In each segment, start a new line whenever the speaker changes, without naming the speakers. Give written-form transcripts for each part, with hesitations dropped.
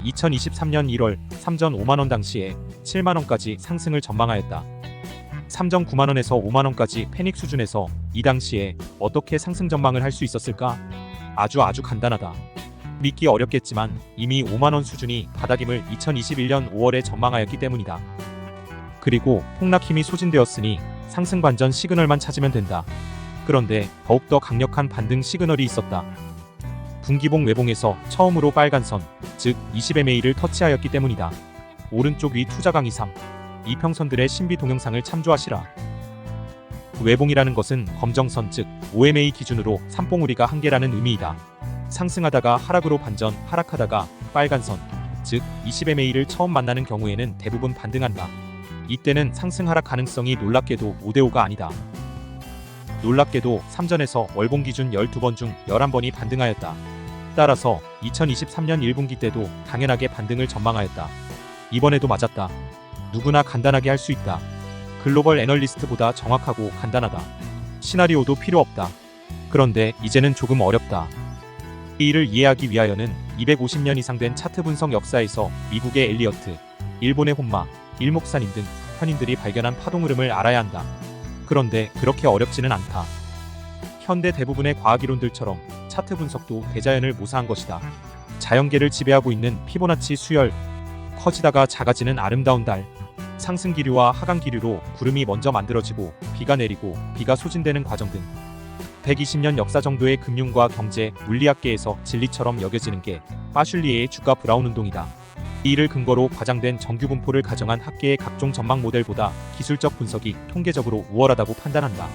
2023년 1월 3전 5만원 당시에 7만원까지 상승을 전망하였다. 3전 9만원에서 5만원까지 패닉 수준에서 이 당시에 어떻게 상승 전망을 할 수 있었을까? 아주 간단하다. 믿기 어렵겠지만 이미 5만원 수준이 바닥임을 2021년 5월에 전망하였기 때문이다. 그리고 폭락 힘이 소진되었으니 상승 반전 시그널만 찾으면 된다. 그런데 더욱더 강력한 반등 시그널이 있었다. 분기봉 외봉에서 처음으로 빨간선, 즉 20MA를 터치하였기 때문이다. 오른쪽 위 투자 강의 3, 이평선들의 신비 동영상을 참조하시라. 외봉이라는 것은 검정선 즉 5MA 기준으로 삼봉우리가 한 개라는 의미이다. 상승하다가 하락으로 반전, 하락하다가 빨간선, 즉 20MA를 처음 만나는 경우에는 대부분 반등한다. 이때는 상승 하락 가능성이 놀랍게도 5대5가 아니다. 놀랍게도 3전에서 월봉 기준 12번 중 11번이 반등하였다. 따라서 2023년 1분기 때도 당연하게 반등을 전망하였다. 이번에도 맞았다. 누구나 간단하게 할 수 있다. 글로벌 애널리스트보다 정확하고 간단하다. 시나리오도 필요 없다. 그런데 이제는 조금 어렵다. 이 일을 이해하기 위하여는 250년 이상 된 차트 분석 역사에서 미국의 엘리어트, 일본의 혼마, 일목사님 등 현인들이 발견한 파동 흐름을 알아야 한다. 그런데 그렇게 어렵지는 않다. 현대 대부분의 과학이론들처럼 차트 분석도 대자연을 모사한 것이다. 자연계를 지배하고 있는 피보나치 수열, 커지다가 작아지는 아름다운 달, 상승 기류와 하강 기류로 구름이 먼저 만들어지고 비가 내리고 비가 소진되는 과정 등 120년 역사 정도의 금융과 경제, 물리학계에서 진리처럼 여겨지는 게 파슐리에의 주가 브라운 운동이다. 이 일을 근거로 과장된 정규 분포를 가정한 학계의 각종 전망 모델보다 기술적 분석이 통계적으로 우월하다고 판단한다.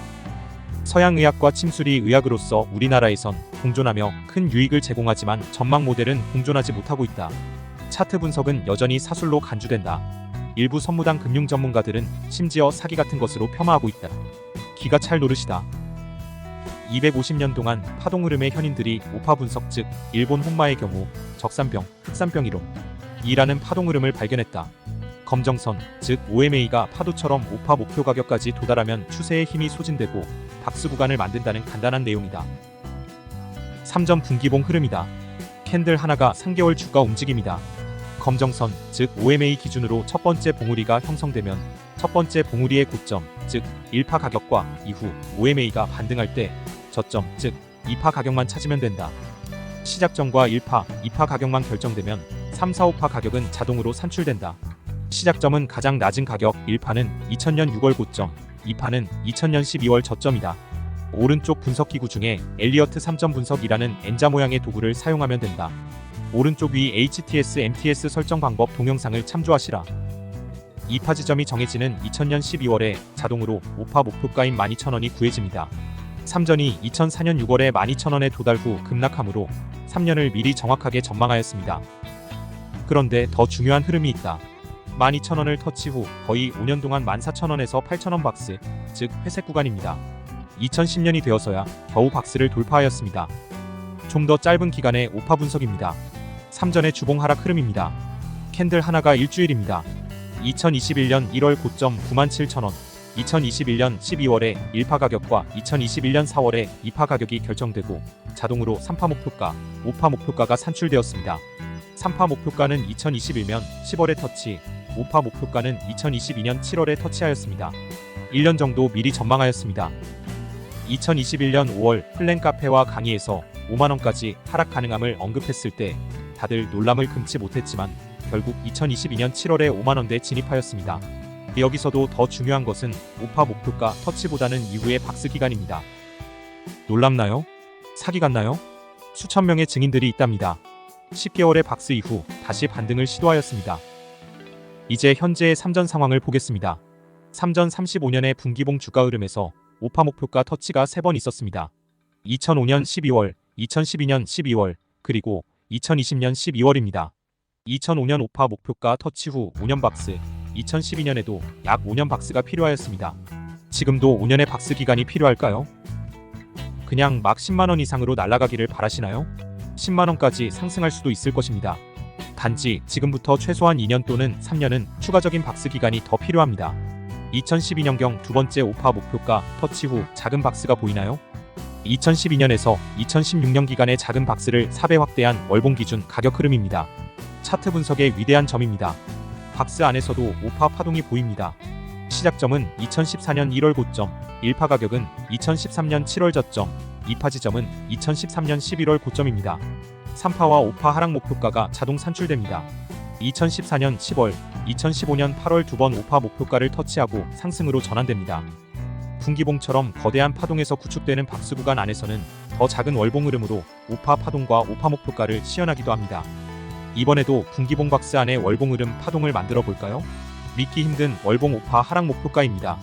서양 의학과 침수리 의학으로서 우리나라에선 공존하며 큰 유익을 제공하지만 전망 모델은 공존하지 못하고 있다. 차트 분석은 여전히 사술로 간주된다. 일부 선무당 금융 전문가들은 심지어 사기 같은 것으로 폄하하고 있다. 기가 찰 노릇이다. 250년 동안 파동 흐름의 현인들이 오파 분석 즉 일본 혼마의 경우 적산병, 흑산병 이론 이라는 파동 흐름을 발견했다. 검정선 즉 OMA가 파도처럼 오파 목표 가격까지 도달하면 추세의 힘이 소진되고 박스 구간을 만든다는 간단한 내용이다. 3전 분기봉 흐름이다. 캔들 하나가 3개월 주가 움직임이다. 검정선 즉 OMA 기준으로 첫 번째 봉우리가 형성되면 첫 번째 봉우리의 고점 즉 1파 가격과 이후 OMA가 반등할 때 저점 즉 2파 가격만 찾으면 된다. 시작점과 1파, 2파 가격만 결정되면 3, 4, 5파 가격은 자동으로 산출된다. 시작점은 가장 낮은 가격 1파는 2000년 6월 고점, 2파는 2000년 12월 저점이다. 오른쪽 분석기구 중에 엘리어트 3점 분석이라는 N자 모양의 도구를 사용하면 된다. 오른쪽 위 HTS, MTS 설정 방법 동영상을 참조하시라. 2파 지점이 정해지는 2000년 12월에 자동으로 5파 목표가인 12,000원이 구해집니다. 3전이 2004년 6월에 12,000원에 도달 후 급락하므로 3년을 미리 정확하게 전망하였습니다. 그런데 더 중요한 흐름이 있다. 12,000원을 터치 후 거의 5년 동안 14,000원에서 8,000원 박스, 즉 회색 구간입니다. 2010년이 되어서야 겨우 박스를 돌파하였습니다. 좀 더 짧은 기간의 오파 분석입니다. 3전의 주봉 하락 흐름입니다. 캔들 하나가 일주일입니다. 2021년 1월 고점 97,000원, 2021년 12월에 1파 가격과 2021년 4월에 2파 가격이 결정되고 자동으로 3파 목표가, 5파 목표가가 산출되었습니다. 3파 목표가는 2021년 10월에 터치, 5파 목표가는 2022년 7월에 터치하였습니다. 1년 정도 미리 전망하였습니다. 2021년 5월 플랜 카페와 강의에서 5만원까지 하락 가능함을 언급했을 때 다들 놀람을 금치 못했지만 결국 2022년 7월에 5만원대 진입하였습니다. 여기서도 더 중요한 것은 5파 목표가 터치보다는 이후의 박스 기간입니다. 놀랍나요? 사기 같나요? 수천 명의 증인들이 있답니다. 10개월의 박스 이후 다시 반등을 시도하였습니다. 이제 현재의 3전 상황을 보겠습니다. 3전 35년의 분기봉 주가 흐름에서 5파 목표가 터치가 3번 있었습니다. 2005년 12월, 2012년 12월, 그리고 2020년 12월입니다. 2005년 5파 목표가 터치 후 5년 박스, 2012년에도 약 5년 박스가 필요하였습니다. 지금도 5년의 박스 기간이 필요할까요? 그냥 막 10만원 이상으로 날아가기를 바라시나요? 10만원까지 상승할 수도 있을 것입니다. 단지 지금부터 최소한 2년 또는 3년은 추가적인 박스 기간이 더 필요합니다. 2012년경 두 번째 5파 목표가 터치 후 작은 박스가 보이나요? 2012년에서 2016년 기간의 작은 박스를 4배 확대한 월봉 기준 가격 흐름입니다. 차트 분석의 위대한 점입니다. 박스 안에서도 우파 파동이 보입니다. 시작점은 2014년 1월 고점, 1파 가격은 2013년 7월 저점, 2파 지점은 2013년 11월 고점입니다. 3파와 5파 하락 목표가가 자동 산출됩니다. 2014년 10월, 2015년 8월 두 번 5파 목표가를 터치하고 상승으로 전환됩니다. 분기봉처럼 거대한 파동에서 구축되는 박스 구간 안에서는 더 작은 월봉 흐름으로 5파 파동과 5파 목표가를 시연하기도 합니다. 이번에도 분기봉 박스 안에 월봉 흐름 파동을 만들어 볼까요? 믿기 힘든 월봉 5파 하락 목표가입니다.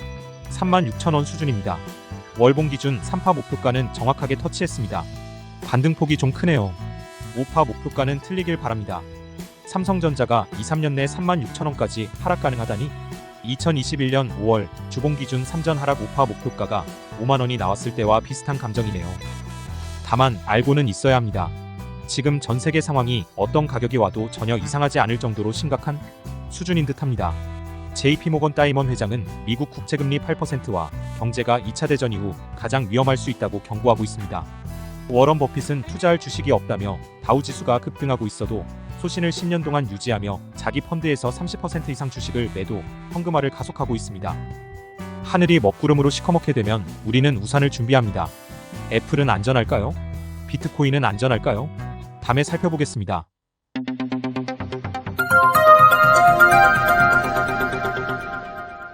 36,000원 수준입니다. 월봉 기준 3파 목표가는 정확하게 터치했습니다. 반등폭이 좀 크네요. 5파 목표가는 틀리길 바랍니다. 삼성전자가 2-3년 내 36,000원까지 하락 가능하다니? 2021년 5월 주봉 기준 3전 하락 5파 목표가가 5만원이 나왔을 때와 비슷한 감정이네요. 다만 알고는 있어야 합니다. 지금 전 세계 상황이 어떤 가격이 와도 전혀 이상하지 않을 정도로 심각한 수준인 듯합니다. JP모건 다이먼 회장은 미국 국채금리 8%와 경제가 2차 대전 이후 가장 위험할 수 있다고 경고하고 있습니다. 워런 버핏은 투자할 주식이 없다며 다우지수가 급등하고 있어도 소신을 10년 동안 유지하며 자기 펀드에서 30% 이상 주식을 매도, 현금화를 가속하고 있습니다. 하늘이 먹구름으로 시커멓게 되면 우리는 우산을 준비합니다. 애플은 안전할까요? 비트코인은 안전할까요? 다음에 살펴보겠습니다.